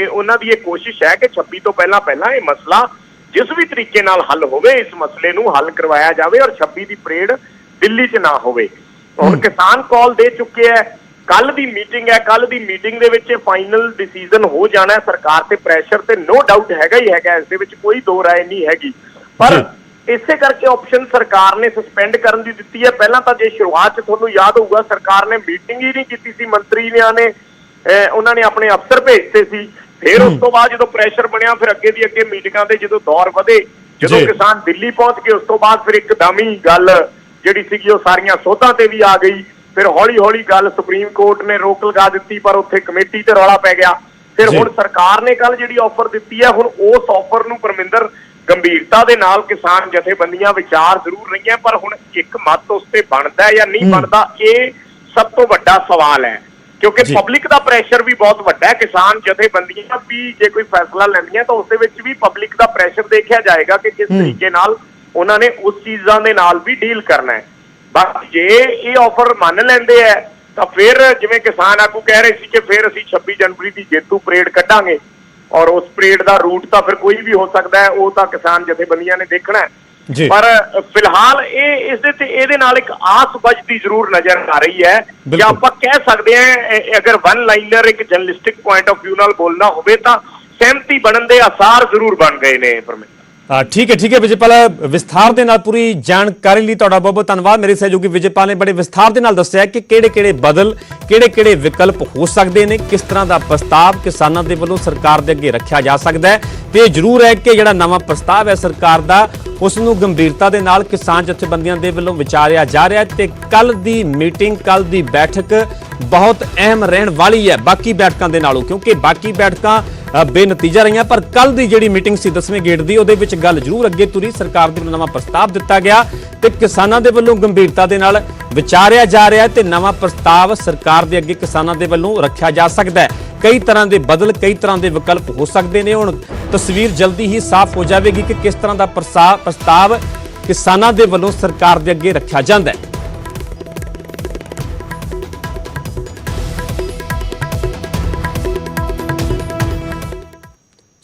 [SPEAKER 3] ਉਹਨਾਂ ਦੀ ਇਹ ਕੋਸ਼ਿਸ਼ ਹੈ ਕਿ 26 ਤੋਂ ਪਹਿਲਾਂ ਇਹ ਮਸਲਾ ਜਿਸ ਵੀ ਤਰੀਕੇ ਨਾਲ ਹੱਲ ਹੋਵੇ, ਇਸ ਮਸਲੇ ਨੂੰ ਹੱਲ ਕਰਵਾਇਆ ਜਾਵੇ ਔਰ 26 ਦੀ ਪਰੇਡ ਦਿੱਲੀ 'ਚ ਨਾ ਹੋਵੇ। ਹੁਣ ਕਿਸਾਨ ਕਾਲ ਦੇ ਚੁੱਕੇ ਹੈ, ਕੱਲ ਦੀ ਮੀਟਿੰਗ ਹੈ, ਕੱਲ ਦੀ ਮੀਟਿੰਗ ਦੇ ਵਿੱਚ ਫਾਈਨਲ ਡਿਸੀਜਨ ਹੋ ਜਾਣਾ ਹੈ। ਸਰਕਾਰ ਤੇ ਪ੍ਰੈਸ਼ਰ ਤੇ ਨੋ ਡਾਊਟ ਹੈਗਾ ਹੀ ਹੈਗਾ, ਇਸ ਦੇ ਵਿੱਚ ਕੋਈ ਦੋ ਰਾਏ ਨਹੀਂ ਹੈਗੀ, ਪਰ ਇਸੇ ਕਰਕੇ ਆਪਸ਼ਨ ਸਰਕਾਰ ਨੇ ਸਸਪੈਂਡ ਕਰਨ ਦੀ ਦਿੱਤੀ ਹੈ। ਪਹਿਲਾਂ ਤਾਂ ਜੇ ਸ਼ੁਰੂਆਤ 'ਚ ਤੁਹਾਨੂੰ ਯਾਦ ਹੋਊਗਾ, ਸਰਕਾਰ ਨੇ ਮੀਟਿੰਗ ਹੀ ਨਹੀਂ ਕੀਤੀ ਸੀ, ਮੰਤਰੀਆਂ ਨੇ ਉਹਨਾਂ ਨੇ ਆਪਣੇ ਅਫਸਰ ਭੇਜਤੇ ਸੀ। ਫਿਰ ਉਸ ਤੋਂ ਬਾਅਦ ਜਦੋਂ ਪ੍ਰੈਸ਼ਰ ਬਣਿਆ, ਫਿਰ ਅੱਗੇ ਦੀ ਅੱਗੇ ਮੀਟਿੰਗਾਂ ਦੇ ਜਦੋਂ ਦੌਰ ਵਧੇ, ਜਦੋਂ ਕਿਸਾਨ ਦਿੱਲੀ ਪਹੁੰਚ ਗਏ, ਉਸ ਤੋਂ ਬਾਅਦ ਫਿਰ ਇੱਕਦਮ ਹੀ ਗੱਲ ਜਿਹੜੀ ਸੀਗੀ ਉਹ ਸਾਰੀਆਂ ਸੋਧਾਂ ਤੇ ਵੀ ਆ ਗਈ। ਫਿਰ ਹੌਲੀ ਗੱਲ ਸੁਪਰੀਮ ਕੋਰਟ ਨੇ ਰੋਕ ਲਗਾ ਦਿੱਤੀ, ਪਰ ਉੱਥੇ ਕਮੇਟੀ ਤੇ ਰੌਲਾ ਪੈ ਗਿਆ। ਫਿਰ ਹੁਣ ਸਰਕਾਰ ਨੇ ਕੱਲ ਜਿਹੜੀ ਆਫਰ ਦਿੱਤੀ ਹੈ, ਹੁਣ ਉਸ ਆਫਰ ਨੂੰ ਪਰਮਿੰਦਰ ਗੰਭੀਰਤਾ ਦੇ ਨਾਲ ਕਿਸਾਨ ਜਥੇਬੰਦੀਆਂ ਵਿਚਾਰ ਜ਼ਰੂਰ ਰਹੀਆਂ, ਪਰ ਹੁਣ ਇੱਕ ਮਤ ਉਸ ਤੇ ਬਣਦਾ ਜਾਂ ਨਹੀਂ ਬਣਦਾ, ਇਹ ਸਭ ਤੋਂ ਵੱਡਾ ਸਵਾਲ ਹੈ। ਕਿਉਂਕਿ ਪਬਲਿਕ ਦਾ ਪ੍ਰੈਸ਼ਰ ਵੀ ਬਹੁਤ ਵੱਡਾ ਹੈ। ਕਿਸਾਨ ਜਥੇਬੰਦੀਆਂ ਵੀ ਜੇ ਕੋਈ ਫੈਸਲਾ ਲੈਂਦੀਆਂ ਤਾਂ ਉਸ ਦੇ ਵਿੱਚ ਵੀ ਪਬਲਿਕ ਦਾ ਪ੍ਰੈਸ਼ਰ ਦੇਖਿਆ ਜਾਏਗਾ ਕਿ ਕਿਸ ਤਰੀਕੇ ਨਾਲ ਉਹਨਾਂ ਨੇ ਉਸ ਚੀਜ਼ਾਂ ਦੇ ਨਾਲ ਵੀ ਡੀਲ ਕਰਨਾ ਹੈ। ਬਸ ਜੇ ਇਹ ਆਫਰ ਮੰਨ ਲੈਂਦੇ ਹੈ ਤਾਂ ਫਿਰ ਜਿਵੇਂ ਕਿਸਾਨ ਆਗੂ ਕਹਿ ਰਹੇ ਸੀ ਕਿ ਫਿਰ ਅਸੀਂ 26 ਜਨਵਰੀ ਦੀ ਜੇਤੂ ਪਰੇਡ ਕੱਢਾਂਗੇ, ਔਰ ਉਸ ਪਰੇਡ ਦਾ ਰੂਟ ਤਾਂ ਫਿਰ ਕੋਈ ਵੀ ਹੋ ਸਕਦਾ ਹੈ, ਉਹ ਤਾਂ ਕਿਸਾਨ ਜਥੇਬੰਦੀਆਂ ਨੇ ਦੇਖਣਾ ਹੈ। ਪਰ ਫਿਲਹਾਲ ਇਹ ਇਸ ਦੇ ਤੇ ਇਹਦੇ ਨਾਲ ਇੱਕ ਆਸ ਵੱਜਦੀ ਜ਼ਰੂਰ ਨਜ਼ਰ ਆ ਰਹੀ ਹੈ, ਜਾਂ ਆਪਾਂ ਕਹਿ ਸਕਦੇ ਹਾਂ ਅਗਰ ਵਨ ਲਾਈਨਰ ਇੱਕ ਜਰਨਲਿਸਟਿਕ ਪੁਆਇੰਟ ਆਫ ਵਿਊ ਨਾਲ ਬੋਲਣਾ ਹੋਵੇ ਤਾਂ ਸਹਿਮਤੀ ਬਣਨ ਦੇ ਆਸਾਰ ਜ਼ਰੂਰ ਬਣ ਗਏ ਨੇ।
[SPEAKER 1] ਠੀਕ ਹੈ ਵਿਜੇਪਾਲ, ਵਿਸਥਾਰ ਦੇ ਨਾਲ ਪੂਰੀ ਜਾਣਕਾਰੀ ਲਈ ਤੁਹਾਡਾ ਬਹੁਤ ਬਹੁਤ ਧੰਨਵਾਦ। ਮੇਰੇ ਸਹਿਯੋਗੀ ਵਿਜੇਪਾਲ ਨੇ ਬੜੇ ਵਿਸਥਾਰ ਦੇ ਨਾਲ ਦੱਸਿਆ ਕਿ ਕਿਹੜੇ ਬਦਲ, ਕਿਹੜੇ ਵਿਕਲਪ ਹੋ ਸਕਦੇ ਨੇ, ਕਿਸ ਤਰ੍ਹਾਂ ਦਾ ਪ੍ਰਸਤਾਵ ਕਿਸਾਨਾਂ ਦੇ ਵੱਲੋਂ ਸਰਕਾਰ ਦੇ ਅੱਗੇ ਰੱਖਿਆ ਜਾ ਸਕਦਾ ਹੈ। ਤੇ ਜ਼ਰੂਰ ਹੈ ਕਿ ਜਿਹੜਾ ਨਵਾਂ ਪ੍ਰਸਤਾਵ ਹੈ ਸਰਕਾਰ ਦਾ, ਉਸ ਨੂੰ ਗੰਭੀਰਤਾ ਦੇ ਨਾਲ ਕਿਸਾਨ ਜਥੇਬੰਦੀਆਂ ਦੇ ਵੱਲੋਂ ਵਿਚਾਰਿਆ ਜਾ ਰਿਹਾ ਹੈ। ਤੇ ਕੱਲ ਦੀ ਮੀਟਿੰਗ, ਕੱਲ ਦੀ ਬੈਠਕ ਬਹੁਤ ਅਹਿਮ ਰਹਿਣ ਵਾਲੀ ਹੈ ਬਾਕੀ ਬੈਠਕਾਂ ਦੇ ਨਾਲੋਂ, ਕਿਉਂਕਿ ਬਾਕੀ ਬੈਠਕਾਂ ਬੇਨਤੀਜਾ ਰਹੀਆਂ, ਪਰ ਕੱਲ ਦੀ ਜਿਹੜੀ ਮੀਟਿੰਗ ਸੀ 10ਵੇਂ ਗੇੜ ਦੀ, ਉਹਦੇ ਵਿੱਚ ਗੱਲ ਜ਼ਰੂਰ ਅੱਗੇ ਤੁਰੀ। ਸਰਕਾਰ ਦੇ ਵੱਲੋਂ ਨਵਾਂ ਪ੍ਰਸਤਾਵ ਦਿੱਤਾ ਗਿਆ ਤੇ ਕਿਸਾਨਾਂ ਦੇ ਵੱਲੋਂ ਗੰਭੀਰਤਾ ਦੇ ਨਾਲ ਵਿਚਾਰਿਆ ਜਾ ਰਿਹਾ ਹੈ, ਤੇ ਨਵਾਂ ਪ੍ਰਸਤਾਵ ਸਰਕਾਰ ਦੇ ਅੱਗੇ ਕਿਸਾਨਾਂ ਦੇ ਵੱਲੋਂ ਰੱਖਿਆ ਜਾ ਸਕਦਾ ਹੈ। ਕਈ ਤਰ੍ਹਾਂ ਦੇ ਬਦਲ, ਕਈ ਤਰ੍ਹਾਂ ਦੇ ਵਿਕਲਪ ਹੋ ਸਕਦੇ ਨੇ। ਹੁਣ ਤਸਵੀਰ ਜਲਦੀ ਹੀ ਸਾਫ਼ ਹੋ ਜਾਵੇਗੀ ਕਿ ਕਿਸ ਤਰ੍ਹਾਂ ਦਾ ਪ੍ਰਸਤਾਵ ਕਿਸਾਨਾਂ ਦੇ ਵੱਲੋਂ ਸਰਕਾਰ ਦੇ ਅੱਗੇ ਰੱਖਿਆ ਜਾਂਦਾ ਹੈ।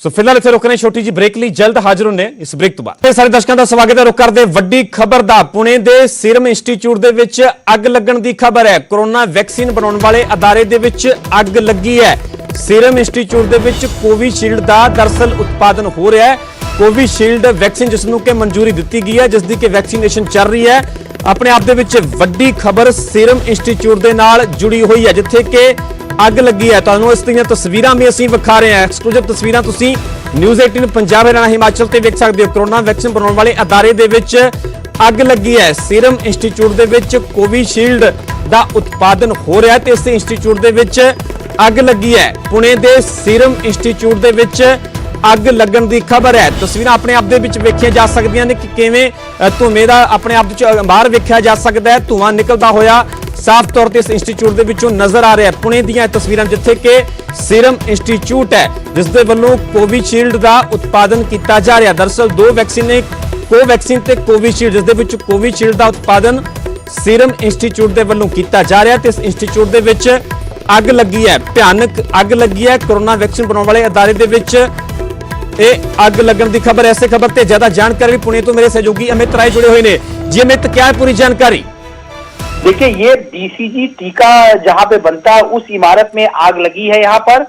[SPEAKER 1] ਸੋ ਫਿਲਹਾਲ ਇੱਥੇ ਰੁਕਣੇ, ਛੋਟੀ ਜੀ ਬ੍ਰੇਕ ਲਈ, ਜਲਦ ਹਾਜ਼ਰ ਹੁੰਦੇ ਇਸ ਬ੍ਰੇਕ ਤੋਂ ਬਾਅਦ। ਸਾਰੇ ਦਰਸ਼ਕਾਂ ਦਾ ਸਵਾਗਤ ਹੈ। ਰੁਕ ਕਰਦੇ ਵੱਡੀ ਖਬਰ ਦਾ। ਪੁਣੇ ਦੇ ਸੀਰਮ ਇੰਸਟੀਚਿਊਟ ਦੇ ਵਿੱਚ ਅੱਗ ਲੱਗਣ ਦੀ ਖਬਰ ਹੈ। ਕੋਰੋਨਾ ਵੈਕਸੀਨ ਬਣਾਉਣ ਵਾਲੇ ਅਦਾਰੇ ਦੇ ਵਿੱਚ ਅੱਗ ਲੱਗੀ ਹੈ। ਸੀਰਮ ਇੰਸਟੀਚਿਊਟ ਦੇ ਵਿੱਚ ਕੋਵਿਸ਼ੀਲਡ ਦਾ ਦਰਅਸਲ ਉਤਪਾਦਨ ਹੋ ਰਿਹਾ ਹੈ। ਕੋਵਿਸ਼ੀਲਡ ਵੈਕਸੀਨ ਜਿਸ ਨੂੰ ਕਿ ਮਨਜ਼ੂਰੀ ਦਿੱਤੀ ਗਈ ਹੈ, ਜਿਸ ਦੀ ਕਿ ਵੈਕਸੀਨੇਸ਼ਨ ਚੱਲ ਰਹੀ ਹੈ। ਆਪਣੇ ਆਪ ਦੇ ਵਿੱਚ ਵੱਡੀ ਖਬਰ ਸੀਰਮ ਇੰਸਟੀਚਿਊਟ ਦੇ ਨਾਲ ਜੁੜੀ ਹੋਈ ਹੈ, ਜਿੱਥੇ ਕਿ ਅੱਗ ਲੱਗੀ ਹੈ। ਤੁਹਾਨੂੰ ਇਸ ਦੀਆਂ ਤਸਵੀਰਾਂ ਵੀ ਅਸੀਂ ਵਿਖਾ ਰਹੇ ਹਾਂ। ਐਕਸਕਲੂਸਿਵ ਤਸਵੀਰਾਂ ਤੁਸੀਂ ਨਿਊਜ਼ 18 ਪੰਜਾਬ ਹਰਿਆਣਾ ਹਿਮਾਚਲ ਤੇ ਵੇਖ ਸਕਦੇ ਹੋ। ਕੋਰੋਨਾ ਵੈਕਸੀਨ ਬਣਾਉਣ ਵਾਲੇ ਅਦਾਰੇ ਦੇ ਵਿੱਚ ਅੱਗ ਲੱਗੀ ਹੈ। ਸੀਰਮ ਇੰਸਟੀਚਿਊਟ ਦੇ ਵਿੱਚ ਕੋਵਿਸ਼ੀਲਡ ਦਾ ਉਤਪਾਦਨ ਹੋ ਰਿਹਾ ਤੇ ਇਸ ਇੰਸਟੀਚਿਊਟ ਦੇ ਵਿੱਚ ਅੱਗ ਲੱਗੀ ਹੈ। ਪੁਣੇ ਦੇ ਸੀਰਮ ਇੰਸਟੀਚਿਊਟ ਦੇ ਵਿੱਚ ਅੱਗ ਲੱਗਣ ਦੀ ਖਬਰ ਹੈ। ਤਸਵੀਰਾਂ ਆਪਣੇ ਆਪ ਦੇ ਵਿੱਚ ਵੇਖੀਆਂ ਜਾ ਸਕਦੀਆਂ ਨੇ ਕਿ ਕਿਵੇਂ ਧੂਏ ਦਾ ਆਪਣੇ ਆਪ ਵਿੱਚ ਬਾਹਰ ਵੇਖਿਆ ਜਾ ਸਕਦਾ ਹੈ। ਧੂਆਂ ਨਿਕਲਦਾ ਹੋਇਆ ਸਾਫ਼ ਤੌਰ ਤੇ ਇਸ ਇੰਸਟੀਚਿਊਟ ਦੇ ਵਿੱਚੋਂ ਨਜ਼ਰ ਆ ਰਿਹਾ ਹੈ। ਪੁਣੇ ਦੀਆਂ ਤਸਵੀਰਾਂ ਜਿੱਥੇ ਕਿ ਸੀਰਮ ਇੰਸਟੀਚਿਊਟ ਹੈ, ਜਿਸ ਦੇ ਵੱਲੋਂ ਕੋਵਿਸ਼ੀਲਡ ਦਾ ਉਤਪਾਦਨ ਕੀਤਾ ਜਾ ਰਿਹਾ। ਦਰਅਸਲ ਦੋ ਵੈਕਸੀਨ ਨੇ, ਕੋਵੈਕਸੀਨ ਤੇ ਕੋਵਿਸ਼ੀਲਡ, ਜਿਸ ਦੇ ਵਿੱਚ ਕੋਵਿਸ਼ੀਲਡ ਦਾ ਉਤਪਾਦਨ ਸੀਰਮ ਇੰਸਟੀਚਿਊਟ ਦੇ ਵੱਲੋਂ ਕੀਤਾ ਜਾ ਰਿਹਾ ਤੇ ਇਸ ਇੰਸਟੀਚਿਊਟ ਦੇ ਵਿੱਚ ਅੱਗ ਲੱਗੀ ਹੈ, ਭਿਆਨਕ ਅੱਗ ਲੱਗੀ ਹੈ ਕੋਰੋਨਾ ਵੈਕਸੀਨ ਬਣਾਉਣ ਵਾਲੇ ਅਦਾਰੇ ਦੇ ਵਿੱਚ। ਇਹ ਅੱਗ ਲੱਗਣ ਦੀ ਖਬਰ, ਐਸੇ ਖਬਰ ਤੇ ज्यादा जानकारी भी पुणे तो मेरे सहयोगी अमित राय जुड़े हुए ने। जी अमित, क्या है पूरी जानकारी?
[SPEAKER 4] देखिए, ये बीसीजी टीका जहां पे बनता है उस इमारत में आग लगी है। यहाँ पर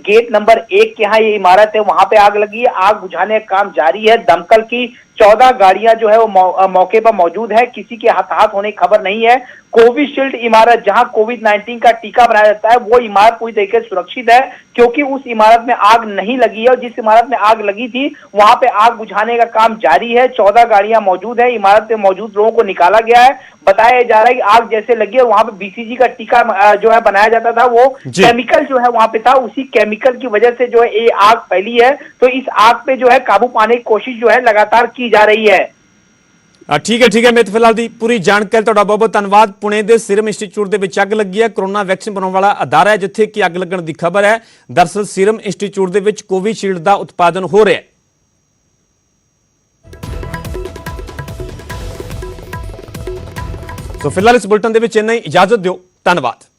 [SPEAKER 4] गेट नंबर 1 के यहाँ ये इमारत है, वहां पे आग लगी है। आग बुझाने का काम जारी है। दमकल की 14 गाड़ियां जो है वो मौके पर मौजूद है। किसी के हताहत होने की खबर नहीं है। कोविशील्ड इमारत जहां कोविड-19 का टीका बनाया जाता है वो इमारत पूरी तरीके से सुरक्षित है, क्योंकि उस इमारत में आग नहीं लगी है। और जिस इमारत में आग लगी थी वहां पे आग बुझाने का काम जारी है। 14 गाड़ियां मौजूद है। इमारत में मौजूद लोगों को निकाला गया है। बताया जा रहा है कि आग जैसे लगी है वहां पे बीसीजी का टीका जो है बनाया जाता था, वो केमिकल जो है वहां पे था, उसी केमिकल की वजह से जो है ये आग फैली है। तो इस आग पे जो है काबू पाने की कोशिश जो है लगातार की जा रही है।
[SPEAKER 1] ठीक है मैं फिलहाल दी पूरी जानकारी ਤੁਹਾਡਾ ਬਹੁਤ ਧੰਨਵਾਦ। ਪੁਣੇ ਦੇ ਸੀਰਮ ਇੰਸਟੀਚਿਊਟ ਦੇ ਵਿੱਚ ਅੱਗ ਲੱਗੀ ਹੈ। ਕੋਰੋਨਾ ਵੈਕਸੀਨ ਬਣਾਉਣ ਵਾਲਾ ਅਦਾਰਾ ਹੈ ਜਿੱਥੇ ਕਿ ਅੱਗ ਲੱਗਣ ਦੀ ਖਬਰ ਹੈ। ਦਰਅਸਲ ਸੀਰਮ ਇੰਸਟੀਚਿਊਟ ਦੇ ਵਿੱਚ ਕੋਵਿਸ਼ੀਲਡ ਦਾ ਉਤਪਾਦਨ ਹੋ ਰਿਹਾ ਹੈ। ਸੋ ਫਿਲਹਾਲ ਇਸ ਬੁਲਟਨ ਦੇ ਵਿੱਚ ਇੰਨਾ ਹੀ, ਇਜਾਜ਼ਤ ਦਿਓ, ਧੰਨਵਾਦ।